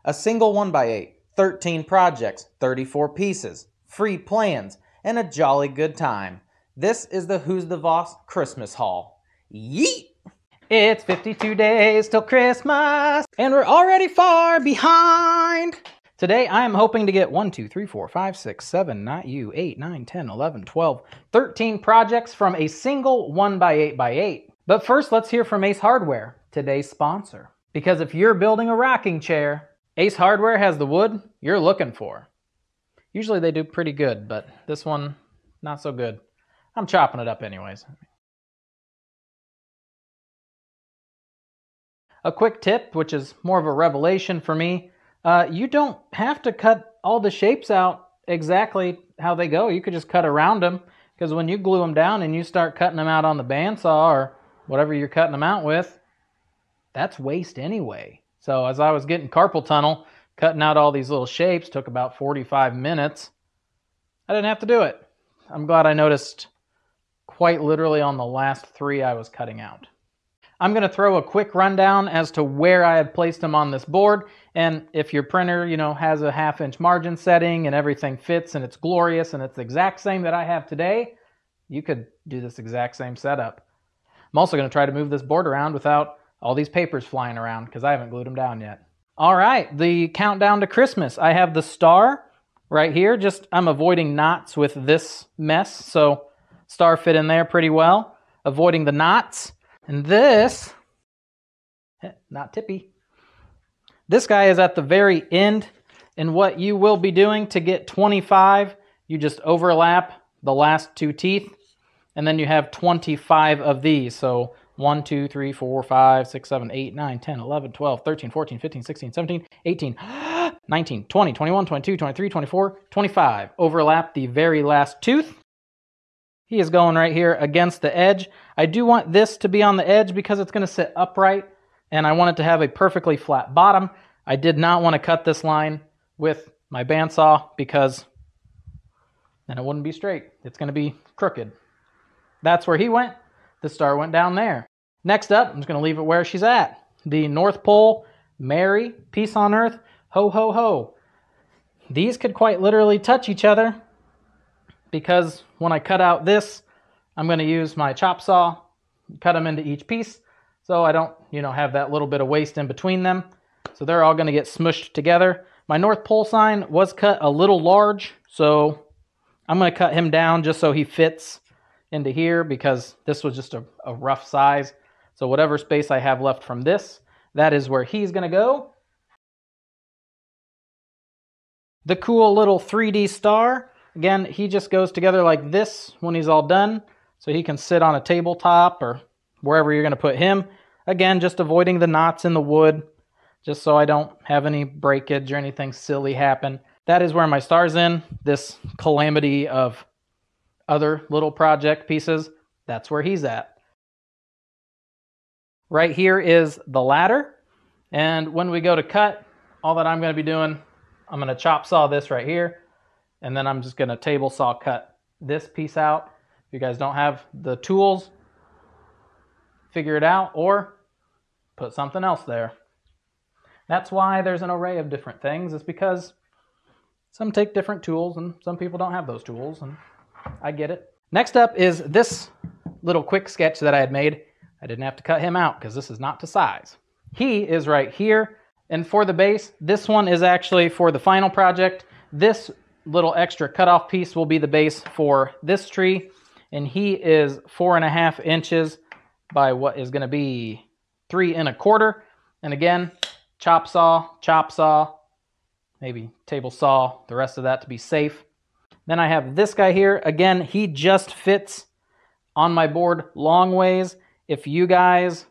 A single 1x8, 13 projects, 34 pieces, free plans, and a jolly good time. This is the Who's the Boss Christmas Haul. Yeet! It's 52 days till Christmas, and we're already far behind. Today, I am hoping to get 1, 2, 3, 4, 5, 6, 7, not you, 8, 9, 10, 11, 12, 13 projects from a single 1x8x8. But first, let's hear from Ace Hardware, today's sponsor. Because if you're building a rocking chair, Ace Hardware has the wood you're looking for. Usually they do pretty good, but this one, not so good. I'm chopping it up anyways. A quick tip, which is more of a revelation for me, you don't have to cut all the shapes out exactly how they go. You could just cut around them, because when you glue them down and you start cutting them out on the bandsaw or whatever you're cutting them out with, that's waste anyway. So as I was getting carpal tunnel, cutting out all these little shapes took about 45 minutes. I didn't have to do it. I'm glad I noticed quite literally on the last 3 I was cutting out. I'm going to throw a quick rundown as to where I have placed them on this board, and if your printer, has a 1/2 inch margin setting and everything fits and it's glorious and it's the exact same that I have today, you could do this exact same setup. I'm also going to try to move this board around without all these papers flying around because I haven't glued them down yet. All right, the countdown to Christmas. I have the star right here. I'm avoiding knots with this mess, so star fit in there pretty well. Avoiding the knots. And this, not tippy, this guy is at the very end, and what you will be doing to get 25, you just overlap the last 2 teeth, and then you have 25 of these. So 1, 2, 3, 4, 5, 6, 7, 8, 9, 10, 11, 12, 13, 14, 15, 16, 17, 18, 19, 20, 21, 22, 23, 24, 25. Overlap the very last tooth. He is going right here against the edge. I do want this to be on the edge because it's going to sit upright, and I want it to have a perfectly flat bottom. I did not want to cut this line with my bandsaw because then it wouldn't be straight. It's going to be crooked. That's where he went. The star went down there. Next up, I'm just going to leave it where she's at. The North Pole, Merry, Peace on Earth, Ho, ho, ho. These could quite literally touch each other, because when I cut out this, I'm going to use my chop saw, cut them into each piece, so I don't, have that little bit of waste in between them. So they're all going to get smushed together. My North Pole sign was cut a little large, so I'm going to cut him down just so he fits into here, because this was just a rough size. So whatever space I have left from this, that is where he's going to go. The cool little 3D star. Again, he just goes together like this when he's all done, so he can sit on a tabletop or wherever you're going to put him. Again, just avoiding the knots in the wood, just so I don't have any breakage or anything silly happen. That is where my star's in, this calamity of other little project pieces. That's where he's at. Right here is the ladder, and when we go to cut, all that I'm going to be doing, I'm going to chop saw this right here. And then I'm just going to table saw cut this piece out. If you guys don't have the tools, figure it out or put something else there. That's why there's an array of different things. It's because some take different tools and some people don't have those tools, and I get it. Next up is this little quick sketch that I had made. I didn't have to cut him out because this is not to size. He is right here. And for the base, this one is actually for the final project. This little extra cutoff piece will be the base for this tree, and he is 4.5 inches by what is going to be 3 1/4. And again, chop saw, maybe table saw, the rest of that to be safe. Then I have this guy here. Again, he just fits on my board long ways. If you guys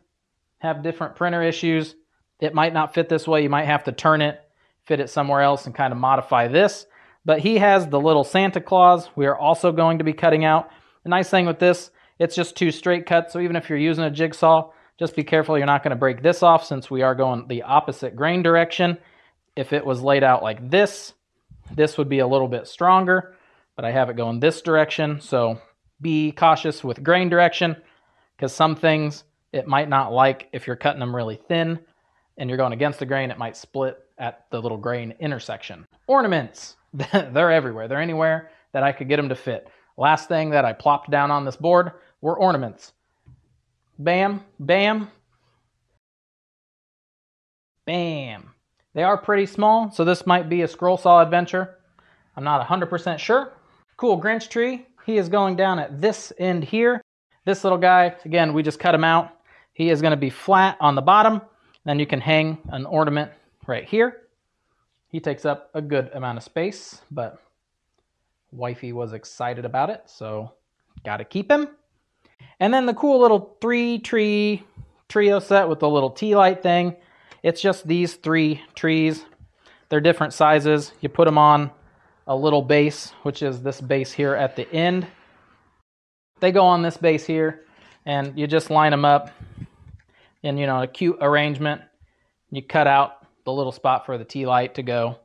have different printer issues, it might not fit this way. You might have to turn it, fit it somewhere else, and kind of modify this. But he has the little Santa Claus we are also going to be cutting out. The nice thing with this, it's just 2 straight cuts, so even if you're using a jigsaw, just be careful you're not going to break this off, since we are going the opposite grain direction. If it was laid out like this, this would be a little bit stronger, but I have it going this direction, so be cautious with grain direction, because some things it might not like if you're cutting them really thin and you're going against the grain, it might split. at the little gray intersection. Ornaments. They're everywhere. They're anywhere that I could get them to fit. Last thing that I plopped down on this board were ornaments. Bam, bam, bam. They are pretty small, so this might be a scroll saw adventure. I'm not 100% sure. Cool Grinch tree. He is going down at this end here. This little guy, again, we just cut him out. He is going to be flat on the bottom. Then you can hang an ornament right here. He takes up a good amount of space, but wifey was excited about it, so got to keep him. And then the cool little 3-tree trio set with the little tea light thing. It's just these 3 trees. They're different sizes. You put them on a little base, which is this base here at the end. They go on this base here, and you just line them up in, you know, a cute arrangement. You cut out the little spot for the tea light to go.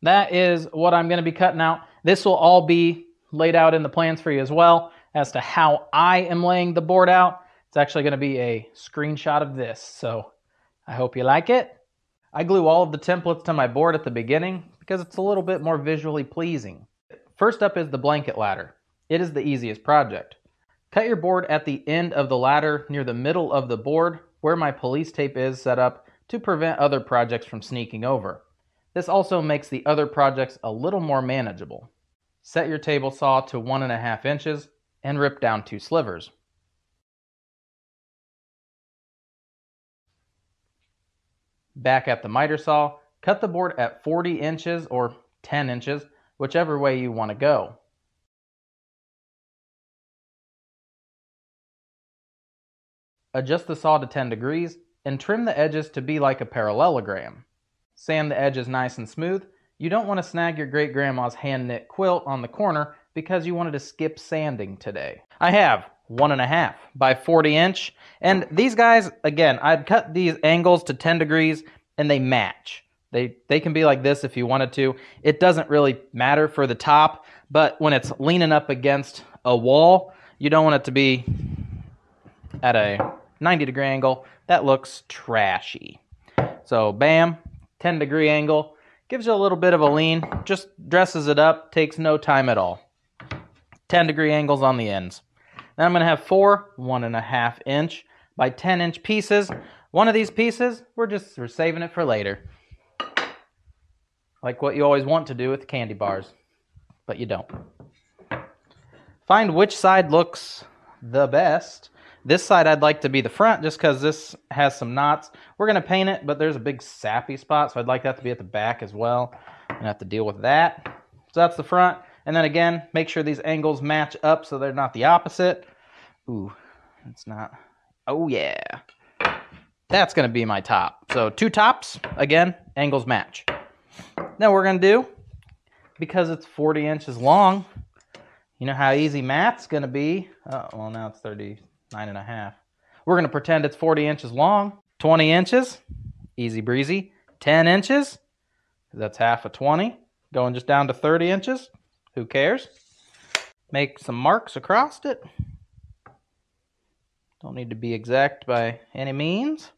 That is what I'm going to be cutting out. This will all be laid out in the plans for you as well as to how I am laying the board out. It's actually going to be a screenshot of this, so I hope you like it. I glue all of the templates to my board at the beginning because it's a little bit more visually pleasing. First up is the blanket ladder. It is the easiest project. Cut your board at the end of the ladder near the middle of the board where my police tape is set up to prevent other projects from sneaking over. This also makes the other projects a little more manageable. Set your table saw to 1.5 inches and rip down 2 slivers. Back at the miter saw, cut the board at 40 inches or 10 inches, whichever way you want to go. Adjust the saw to 10 degrees and trim the edges to be like a parallelogram. Sand the edges nice and smooth. You don't want to snag your great-grandma's hand-knit quilt on the corner because you wanted to skip sanding today. I have 1.5 by 40 inch, and these guys, again, I'd cut these angles to 10 degrees and they match. They can be like this if you wanted to. It doesn't really matter for the top, but when it's leaning up against a wall, you don't want it to be at a 90-degree angle. That looks trashy. So bam, 10-degree angle. Gives you a little bit of a lean. Just dresses it up. Takes no time at all. 10-degree angles on the ends. Then I'm going to have 4 1.5 inch by 10 inch pieces. One of these pieces, we're saving it for later. Like what you always want to do with candy bars, but you don't. Find which side looks the best. This side I'd like to be the front just because this has some knots. We're going to paint it, but there's a big sappy spot, so I'd like that to be at the back as well. I'm going to have to deal with that. So that's the front. And then again, make sure these angles match up so they're not the opposite. Ooh, it's not. Oh yeah. That's going to be my top. So 2 tops, again, angles match. Now we're going to do, because it's 40 inches long, you know how easy math's going to be. Oh, well, now it's 39.5. We're going to pretend it's 40 inches long. 20 inches, easy breezy. 10 inches, that's half of 20. Going just down to 30 inches. Who cares? Make some marks across it. Don't need to be exact by any means.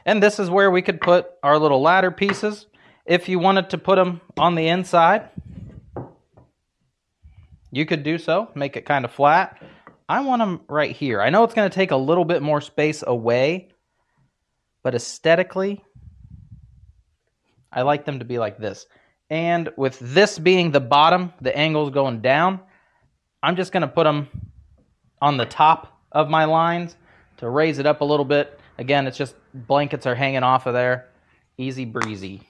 And this is where we could put our little ladder pieces. If you wanted to put them on the inside, you could do so. Make it kind of flat. I want them right here. I know it's going to take a little bit more space away, but aesthetically, I like them to be like this. And with this being the bottom, the angle's going down, I'm just going to put them on the top of my lines to raise it up a little bit. Again, it's just blankets are hanging off of there. Easy breezy.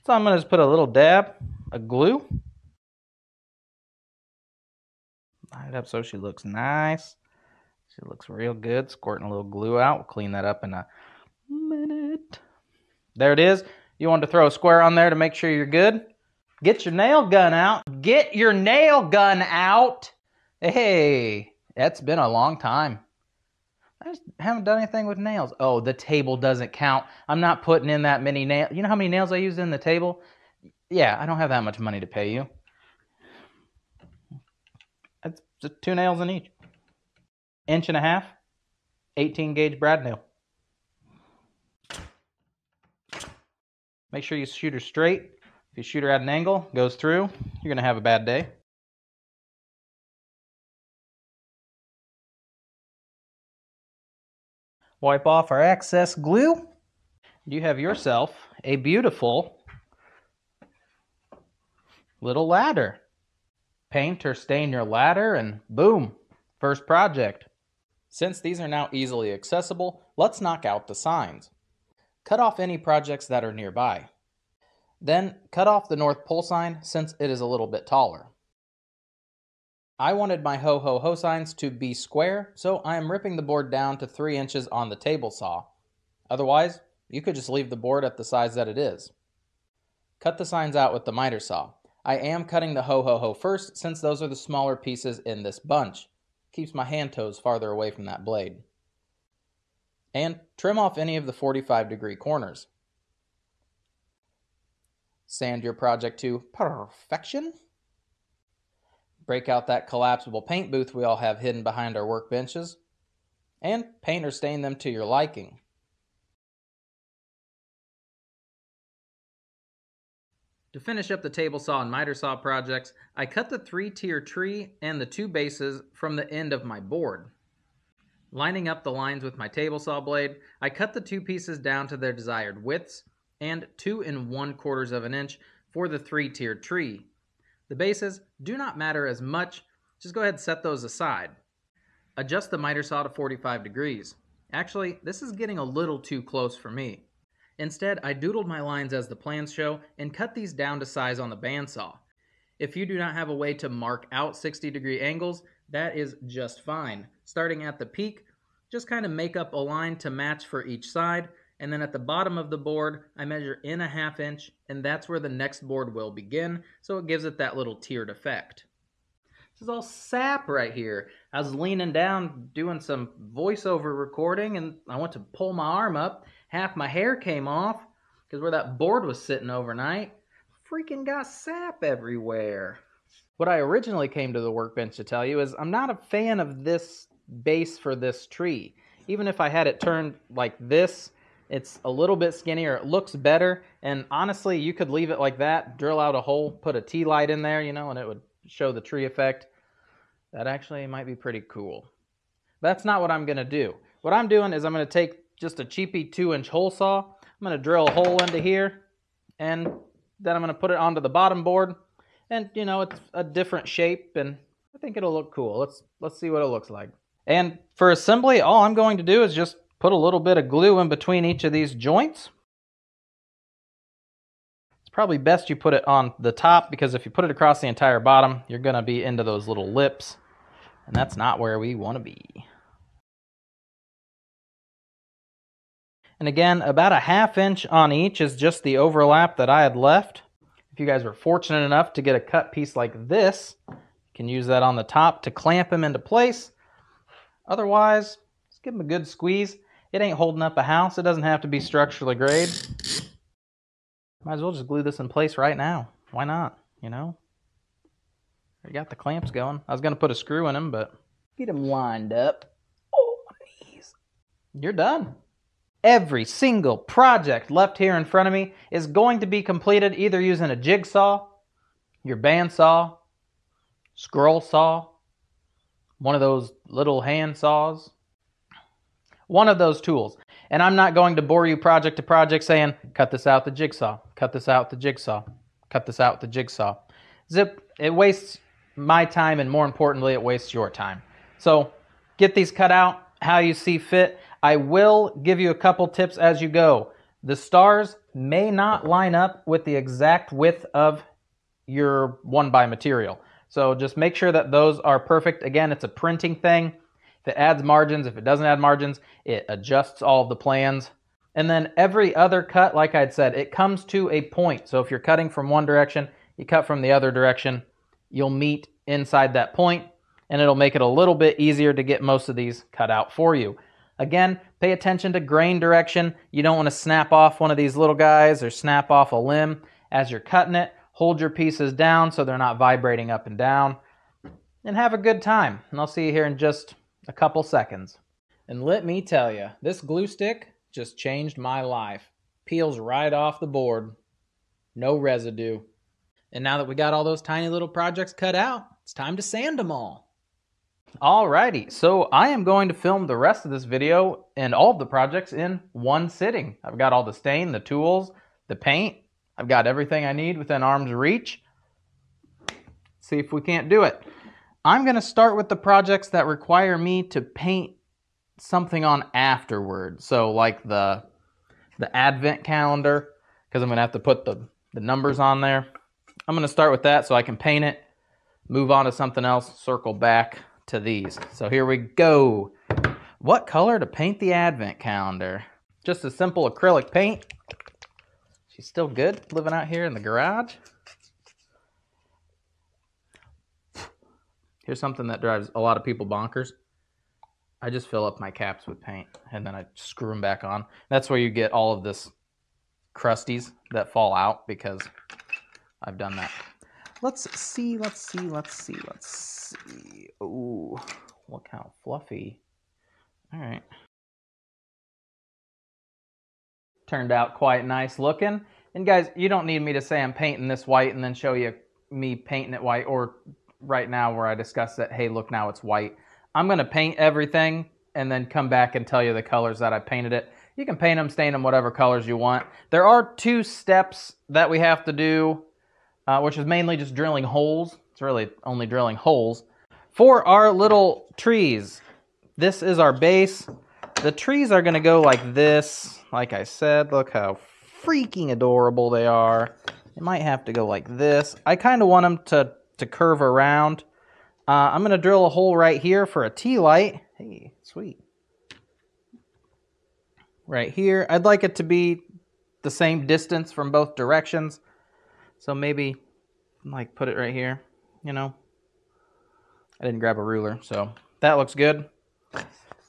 So I'm going to just put a little dab of glue. Line it up so she looks nice. She looks real good. Squirting a little glue out. We'll clean that up in a minute. There it is. You want to throw a square on there to make sure you're good. Get your nail gun out. Get your nail gun out. Hey, that's been a long time. I just haven't done anything with nails. Oh, the table doesn't count. I'm not putting in that many nails. You know how many nails I used in the table? Yeah, I don't have that much money to pay you. That's just 2 nails in each. 1.5 inch, 18 gauge brad nail. Make sure you shoot her straight. If you shoot her at an angle, goes through, you're going to have a bad day. Wipe off our excess glue. You have yourself a beautiful little ladder. Paint or stain your ladder and boom, first project. Since these are now easily accessible, let's knock out the signs. Cut off any projects that are nearby. Then cut off the North Pole sign since it is a little bit taller. I wanted my ho ho ho signs to be square, so I am ripping the board down to 3 inches on the table saw. Otherwise, you could just leave the board at the size that it is. Cut the signs out with the miter saw. I am cutting the ho ho ho first since those are the smaller pieces in this bunch. Keeps my hand toes farther away from that blade. And trim off any of the 45-degree corners. Sand your project to perfection. Break out that collapsible paint booth we all have hidden behind our workbenches. And paint or stain them to your liking. To finish up the table saw and miter saw projects, I cut the 3-tier tree and the 2 bases from the end of my board. Lining up the lines with my table saw blade, I cut the 2 pieces down to their desired widths and 2 1/4 of an inch for the 3-tiered tree. The bases do not matter as much, just go ahead and set those aside. Adjust the miter saw to 45 degrees. Actually, this is getting a little too close for me. Instead, I doodled my lines as the plans show and cut these down to size on the bandsaw. If you do not have a way to mark out 60-degree angles, that is just fine. Starting at the peak, just kind of make up a line to match for each side, and then at the bottom of the board, I measure in 1/2 inch, and that's where the next board will begin, so it gives it that little tiered effect. This is all sap right here. I was leaning down doing some voiceover recording, and I went to pull my arm up. Half my hair came off because where that board was sitting overnight, freaking got sap everywhere. What I originally came to the workbench to tell you is I'm not a fan of this base for this tree. Even if I had it turned like this, it's a little bit skinnier, it looks better, and honestly, you could leave it like that, drill out a hole, put a tea light in there, and it would show the tree effect. That actually might be pretty cool. That's not what I'm going to do. What I'm doing is I'm going to take just a cheapy 2-inch hole saw. I'm going to drill a hole into here, and then I'm going to put it onto the bottom board. And, it's a different shape, and I think it'll look cool. Let's see what it looks like. And for assembly, all I'm going to do is just put a little bit of glue in between each of these joints. It's probably best you put it on the top, because if you put it across the entire bottom, you're going to be into those little lips, and that's not where we want to be. And again, about 1/2 inch on each is just the overlap that I had left. If you guys were fortunate enough to get a cut piece like this, you can use that on the top to clamp them into place. Otherwise, just give them a good squeeze. It ain't holding up a house. It doesn't have to be structurally grade. Might as well just glue this in place right now. Why not, Already got the clamps going. I was going to put a screw in them, but get them lined up. Oh, knees. You're done. Every single project left here in front of me is going to be completed either using a jigsaw, your bandsaw, scroll saw, one of those little hand saws, one of those tools. And I'm not going to bore you project to project saying, cut this out the jigsaw, cut this out the jigsaw, cut this out the jigsaw. Zip, it wastes my time, and more importantly, it wastes your time. So get these cut out how you see fit. I will give you a couple tips as you go. The stars may not line up with the exact width of your 1x material. So just make sure that those are perfect. Again, it's a printing thing. If it adds margins, if it doesn't add margins, it adjusts all of the plans. And then every other cut, like I'd said, it comes to a point. So if you're cutting from one direction, you cut from the other direction, you'll meet inside that point, and it'll make it a little bit easier to get most of these cut out for you. Again, pay attention to grain direction. You don't want to snap off one of these little guys or snap off a limb as you're cutting it. Hold your pieces down so they're not vibrating up and down. And have a good time. And I'll see you here in just a couple seconds. And let me tell you, this glue stick just changed my life. Peels right off the board. No residue. And now that we got all those tiny little projects cut out, it's time to sand them all. Alrighty, so I am going to film the rest of this video and all of the projects in one sitting. I've got all the stain, the tools, the paint. I've got everything I need within arm's reach. See if we can't do it. I'm going to start with the projects that require me to paint something on afterward. So like the advent calendar, because I'm going to have to put the numbers on there. I'm going to start with that so I can paint it, move on to something else, circle back to these. So here we go. What color to paint the advent calendar? Just a simple acrylic paint. She's still good living out here in the garage. Here's something that drives a lot of people bonkers. I just fill up my caps with paint and then I screw them back on. That's where you get all of this crusties that fall out because I've done that. Let's see. Ooh, look how fluffy. All right. Turned out quite nice looking. And guys, you don't need me to say I'm painting this white and then show you me painting it white, or right now where I discuss that, hey, look, now it's white. I'm going to paint everything and then come back and tell you the colors that I painted it. You can paint them, stain them, whatever colors you want. There are 2 steps that we have to do, which is mainly just drilling holes. It's really only drilling holes. For our little trees, this is our base. The trees are going to go like this. Like I said, look how freaking adorable they are. They might have to go like this. I kind of want them to curve around. I'm going to drill a hole right here for a tea light. Hey, sweet. Right here. I'd like it to be the same distance from both directions. So maybe like put it right here, you know. I didn't grab a ruler, so that looks good.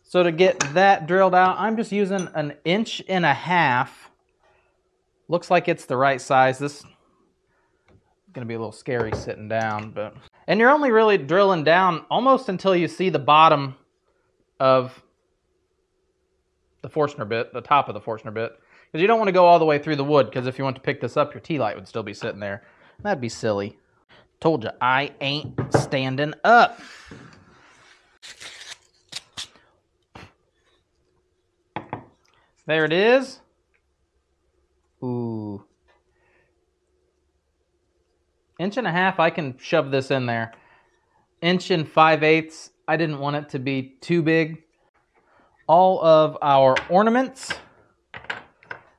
So to get that drilled out, I'm just using 1.5 inches. Looks like it's the right size. This is going to be a little scary sitting down, but... And you're only really drilling down almost until you see the bottom of the Forstner bit, the top of the Forstner bit. Because you don't want to go all the way through the wood, because if you want to pick this up, your tea light would still be sitting there. That'd be silly. Told you, I ain't standing up. There it is. Ooh. 1.5 inches, I can shove this in there. 1 5/8 inches, I didn't want it to be too big. All of our ornaments,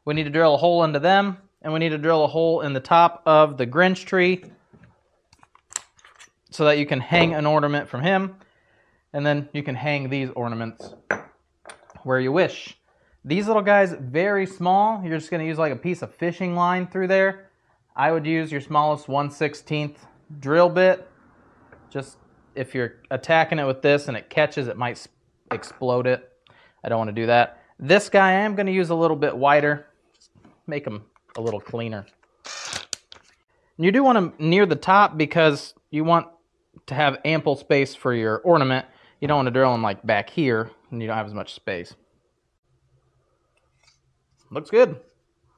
we need to drill a hole into them, and we need to drill a hole in the top of the Grinch tree so that you can hang an ornament from him, and then you can hang these ornaments where you wish. These little guys, very small. You're just going to use like a piece of fishing line through there. I would use your smallest 1/16 drill bit. Just if you're attacking it with this and it catches, it might explode it. I don't want to do that. This guy, I am going to use a little bit wider. Just make them a little cleaner. And you do want them near the top because you want to have ample space for your ornament. You don't want to drill them like back here and you don't have as much space. Looks good.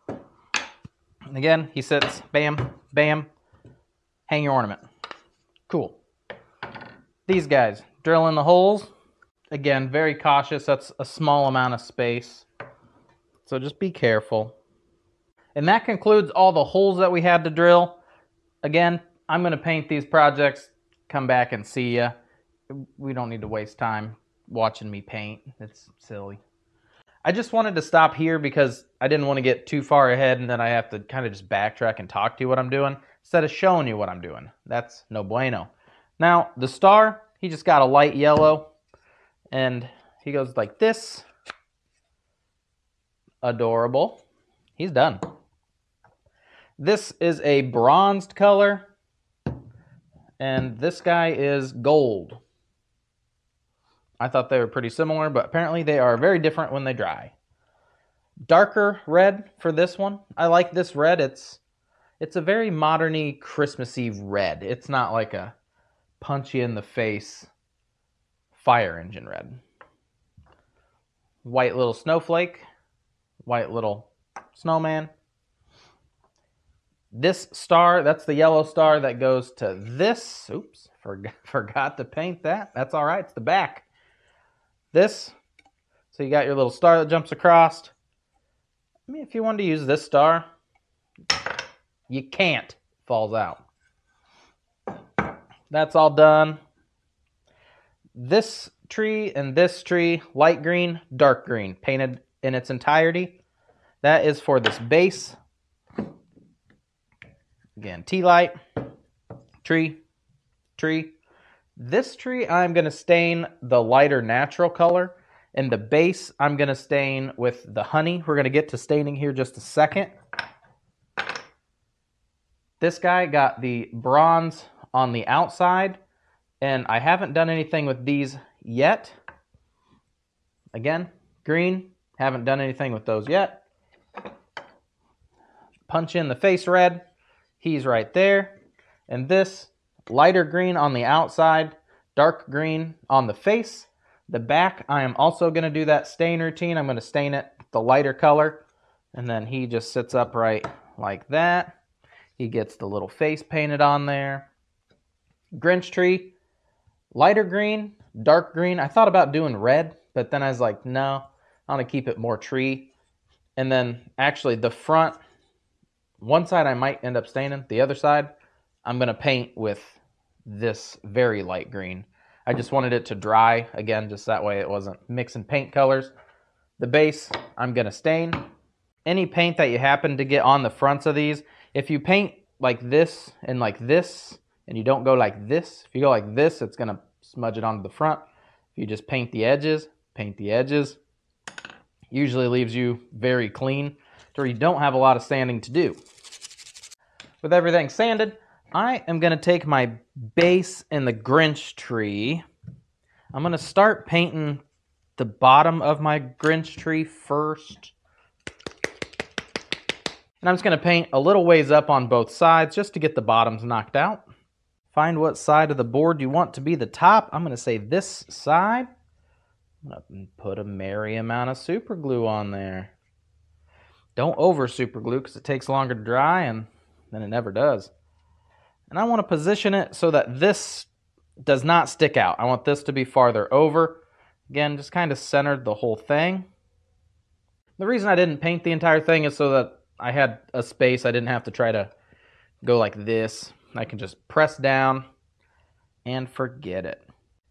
And again, he sits, bam, bam, hang your ornament. Cool. These guys, drill in the holes. Again, very cautious. That's a small amount of space. So just be careful. And that concludes all the holes that we had to drill. Again, I'm going to paint these projects, come back and see ya. We don't need to waste time watching me paint. It's silly. I just wanted to stop here because I didn't want to get too far ahead and then I have to kind of just backtrack and talk to you what I'm doing instead of showing you what I'm doing. That's no bueno. Now, the star, he just got a light yellow and he goes like this. Adorable. He's done. This is a bronzed color and this guy is gold. I thought they were pretty similar, but apparently they are very different when they dry. Darker red for this one. I like this red. It's a very modern-y, Christmassy red. It's not like a punchy in the face fire engine red. White little snowflake. White little snowman. This star, that's the yellow star that goes to this. Oops, forgot to paint that. That's all right, it's the back. This, so you got your little star that jumps across. I mean, if you wanted to use this star, you can't. It falls out. That's all done. This tree and this tree, light green, dark green, painted in its entirety. That is for this base. Again, tea light, tree, tree. This tree I'm going to stain the lighter natural color. And the base I'm going to stain with the honey. We're going to get to staining here just a second. This guy got the bronze on the outside. And I haven't done anything with these yet. Again, green. Haven't done anything with those yet. Punch in the face red. He's right there. And this lighter green on the outside, dark green on the face. The back, I am also going to do that stain routine. I'm going to stain it the lighter color. And then he just sits upright like that. He gets the little face painted on there. Grinch tree, lighter green, dark green. I thought about doing red, but then I was like, no, I want to keep it more tree. And then actually the front, one side I might end up staining. The other side, I'm going to paint with this very light green. I just wanted it to dry, again, just that way it wasn't mixing paint colors. The base, I'm going to stain. Any paint that you happen to get on the fronts of these, if you paint like this, and you don't go like this, if you go like this, it's going to smudge it onto the front. If you just paint the edges, usually leaves you very clean, to where you don't have a lot of sanding to do. With everything sanded, I am going to take my base in the Grinch tree. I'm going to start painting the bottom of my Grinch tree first. And I'm just going to paint a little ways up on both sides just to get the bottoms knocked out. Find what side of the board you want to be the top. I'm going to say this side. I'm going to put a merry amount of super glue on there. Don't over super glue because it takes longer to dry and then it never does. And I want to position it so that this does not stick out. I want this to be farther over. Again, just kind of centered the whole thing. The reason I didn't paint the entire thing is so that I had a space. I didn't have to try to go like this. I can just press down and forget it.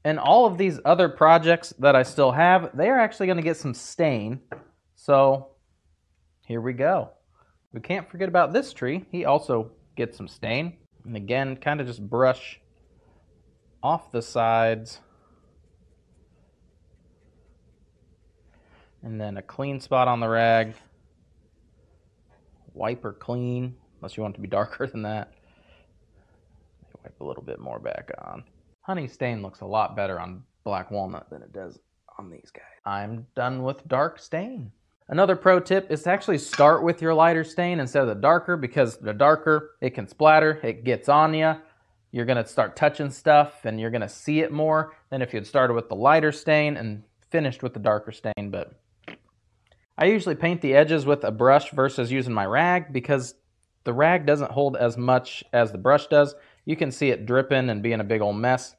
And all of these other projects that I still have, they are actually going to get some stain. So here we go. We can't forget about this tree. He also gets some stain. And again, kind of just brush off the sides. And then a clean spot on the rag. Wipe her clean, unless you want it to be darker than that. Wipe a little bit more back on. Honey stain looks a lot better on black walnut than it does on these guys. I'm done with dark stain. Another pro tip is to actually start with your lighter stain instead of the darker, because the darker, it can splatter, it gets on you. You're going to start touching stuff and you're going to see it more than if you had started with the lighter stain and finished with the darker stain. But I usually paint the edges with a brush versus using my rag, because the rag doesn't hold as much as the brush does. You can see it dripping and being a big old mess,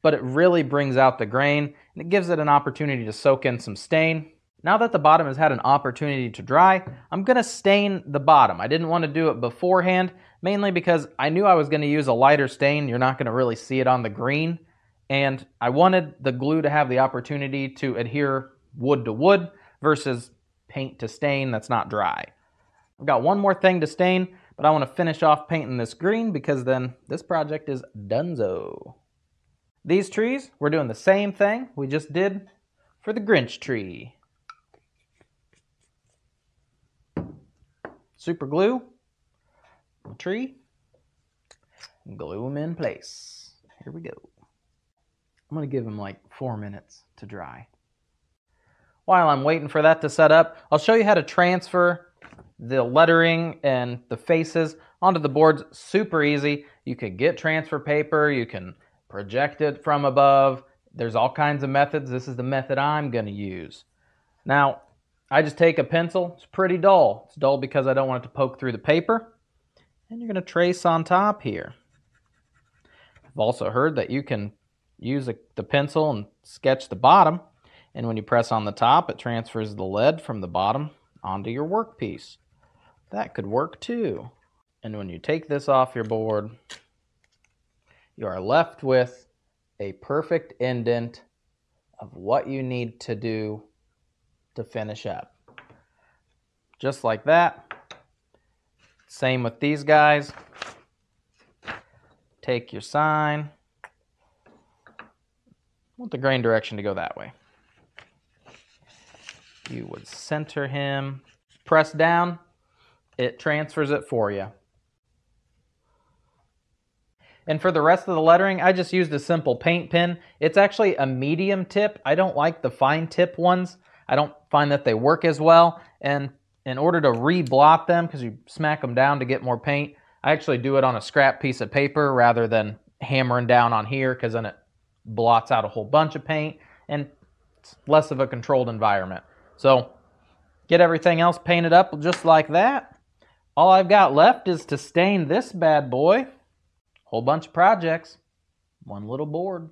but it really brings out the grain and it gives it an opportunity to soak in some stain. Now that the bottom has had an opportunity to dry, I'm going to stain the bottom. I didn't want to do it beforehand, mainly because I knew I was going to use a lighter stain. You're not going to really see it on the green. And I wanted the glue to have the opportunity to adhere wood to wood versus paint to stain that's not dry. I've got one more thing to stain, but I want to finish off painting this green because then this project is donezo. These trees, we're doing the same thing we just did for the Grinch tree. Super glue the tree and glue them in place. Here we go. I'm going to give them like 4 minutes to dry. While I'm waiting for that to set up, I'll show you how to transfer the lettering and the faces onto the boards. Super easy. You could get transfer paper, you can project it from above. There's all kinds of methods. This is the method I'm going to use. Now, I just take a pencil. It's pretty dull. It's dull because I don't want it to poke through the paper. And you're going to trace on top here. I've also heard that you can use the pencil and sketch the bottom, and when you press on the top, it transfers the lead from the bottom onto your workpiece. That could work too. And when you take this off your board, you are left with a perfect indent of what you need to do to finish up. Just like that. Same with these guys. Take your sign. Want the grain direction to go that way. You would center him. Press down. It transfers it for you. And for the rest of the lettering, I just used a simple paint pen. It's actually a medium tip. I don't like the fine tip ones. I don't find that they work as well. And in order to re-blot them, because you smack them down to get more paint, I actually do it on a scrap piece of paper rather than hammering down on here, because then it blots out a whole bunch of paint and it's less of a controlled environment. So get everything else painted up just like that. All I've got left is to stain this bad boy. Whole bunch of projects, one little board.